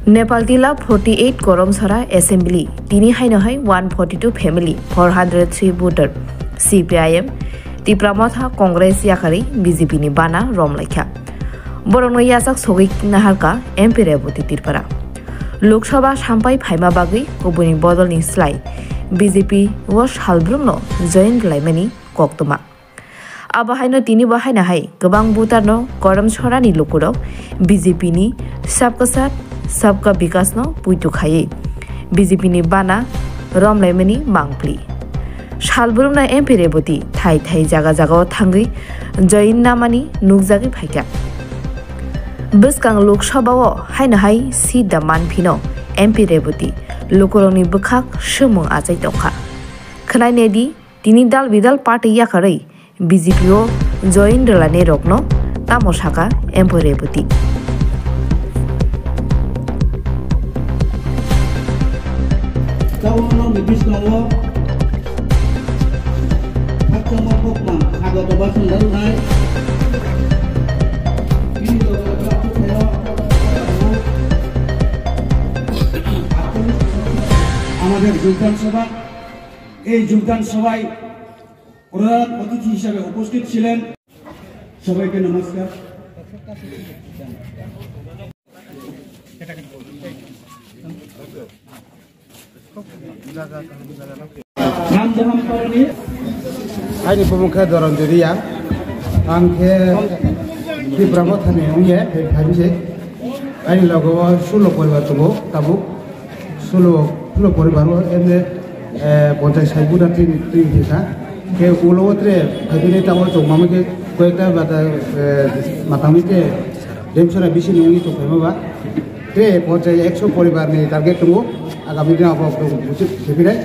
Nepal tila 48 korom sara assembly tini hainahai 142 family 403 voter CPIM Tipramotha Congress yakari BJP ni bana romlaikha Borongno yasak sogik naharka MP reboti tirpara Lok Sabha sampai phaima bagui kobuni bodol ni slai BJP was halbrumno join laimani koktoma Abahaino tini bahainahai gobang butarno korom sorani lokurok BJP ni sabka सबका विकास न पुइटु खाये BJP नि बाना रमलाइमनि मांगप्ली सालबुरुमना MP रेबती Thai Thai जागा जागा थांगै जयिन नामानि नुकजागै फाइका बसकां लोकसभाव हाइनहाय सीदा मानफिनो MP रेबती लोकरंनि बखाक सोमो आजाय दंखा खोनायनेदि तिनि दाल बिदाल पार्टी याखारै बीजेपीओ जयिन रलाने रकनो तामसाका एमपी रेबती Kawan lebih selalu Hakka mokokman Agak obasan daru hai Ini আমাদের যোগদান সভা এই যোগদান সভায় প্রধান অতিথি হিসেবে উপস্থিত ছিলেন সবাইকে নমস্কার Ini pemuka dorong diriya, angke di Pramotha ni unge, hari ini logo solo poribar tuh, tabu solo poribar ini konten saya buat tim kita, ke ulo tre, hari ini tahu tuh mama ke kue kita bata matang itu, demsora bisi ni ungi tuh kemana, tre konten 100 poribar ni target tuh. Agak beda apa musik sebenarnya.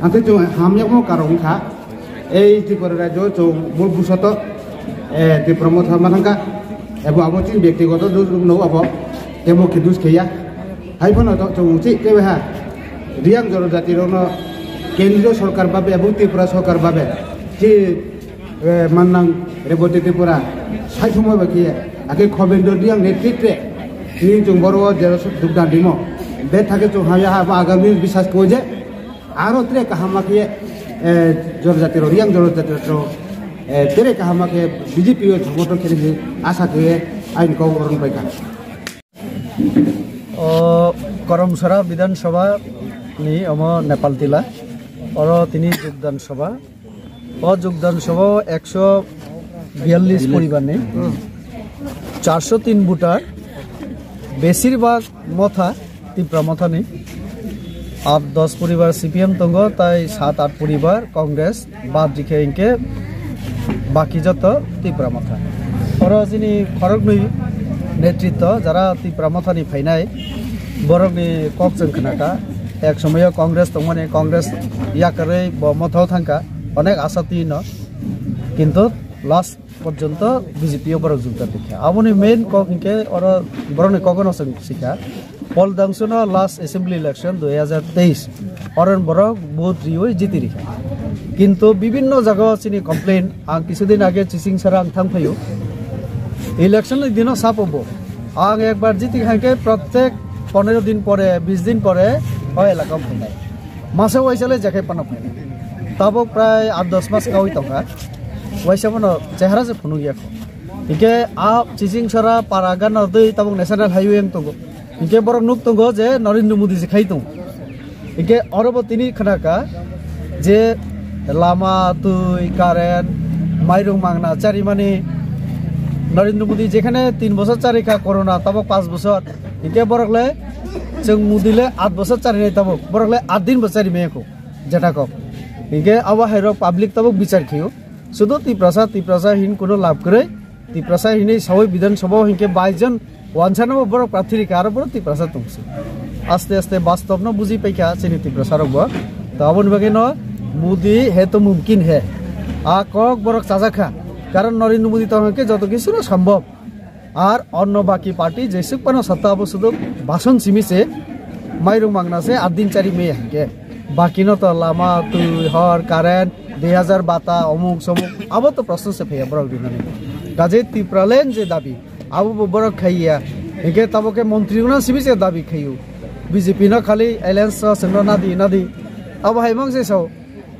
Nanti cuma hamnya mau karung kah? Di peradaban itu mul busato di Pramotha manangka. Abu cing ব্যক্তিগত dulu nau apa? Mau kidus kaya. Hai pun atau cuma musik kaya. Riang joro jati rono kendro sarkar babe abu Tripura sarkar babe. Di manang reboti Tripura. Saya cuma bagi. Akhir komendo riang netritre. Ini cuma baru jelas dugdan demo. बेथाके तो हम यहाँ आगामी विश्वास cosy आरोत्रे कहामा के जोर जाती रो रियांग जोर जाती रो तेरे कहामा के बीजेपी और झोटो के लिए आशा के आइन को वरण पाएगा करमसरा विधानसभा नि अम नेपाल तिला और तिनी যোগদান सभा যোগদান सभा 142 परिवार ने 403 ভোটার বেশিরভাগ মথা Tipramotha ni ab 10 পরিবার CPM তঙ্গ তাই 7-8 পরিবার কংগ্রেস বাদ দিকে ইনকে বাকি যত Tipramotha और যিনি খরগনি নেতৃত্ব যারা Tipramotha ni ফাইনাই বরগনি ককজন খনাকা এক সময় কংগ্রেস তঙ্গনে কংগ্রেস ইয়া করে মথাও থাকা অনেক আশাতি ন কিন্তু লাস্ট পর্যন্ত বিজেপি বরগ যোগদান দেখে আপনি মেইন কককে और বরগনি কগনো শিখা Pol Dangsono last assembly election 2023 orang borok बहुत रियो जीती रही किंतु विभिन्न जगह सिनी कंप्लेन आंग किसुदिन आगे चिसिंग सरा आंग थांग फयो इलेक्शन दिनों सापबो आंग एक बार जीती खाके प्रत्येक 15 दिन परे 20 दिन परे ओय एलाका फैनाय मासे वयसाले जाके पन फैनाय तबो प्राय 8-10 मास गावि तंगा वयसामनो चेहरा से फुनु गया इके आ चिसिंग सरा पारागान दै तबो नेशनल हाईवे एम तंगो इनके बरक नुक तंगो जे नरेंद्र मोदी से खाई तुम इनके औरब तिनी खनाका जे लामा तुई कारेन माइरंग मांगना चारि माने नरेंद्र मोदी जेखाने 3 বছর चारिखा कोरोना तबक 5 বছর इनके बरकले जों मोदीले 8 বছর चारि तबक बरकले 8 दिन बचारि मेको जेटाको इनके आवा हेरो पब्लिक तबक विचार खियो सुदो तिप्रसा हिन कोनो लाभ करे तिप्रसा हिनै सबै विधानसभा हिनके 22 जन वांछानो बरो प्रार्थी कार बरो Tipramotha तुमसे आस्ते आस्ते वास्तव न बुझी पैका चिनी Tipramotha रगो तो अबन बगे न मोदी है तो मुमकिन है आ कक बरक चाजाखा कारण नरेंद्र मोदी तो के जत किछु संभव और अन्य बाकी पार्टी जैसे पन सत्ता अबसुद भाषण सिमिसे माइरंग मांगना से 8 दिन 4 मे हके बाकी न तो लामा तु हर कारण 2000 बाता अमुक समुक अब तो प्रश्न से फैया बरक दिन काजे Tipralen जे दाबी अब बरक खाइया Hingga taboke menteri guna sibise dabi khayu. BJP na khali alliance sengno nadi. Abo haimang se so.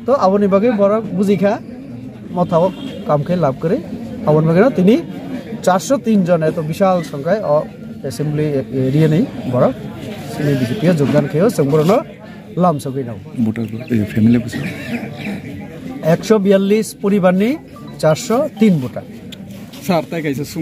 To aboni bage borok bujikha mathao কাম কে লাভ করে আবন বাগেরা তিনি 403 জন এত বিশাল সংখ্যায় অ্যাসেম্বলি এরিয়া নেই বড় তিনি বিজেপি যোগদান খেয়েও সম্পূর্ণ লাম সবই নাও ভোটার ফ্যামিলি 142 পরিবার নেই 403 ভোটার স্যার তাই কাইছে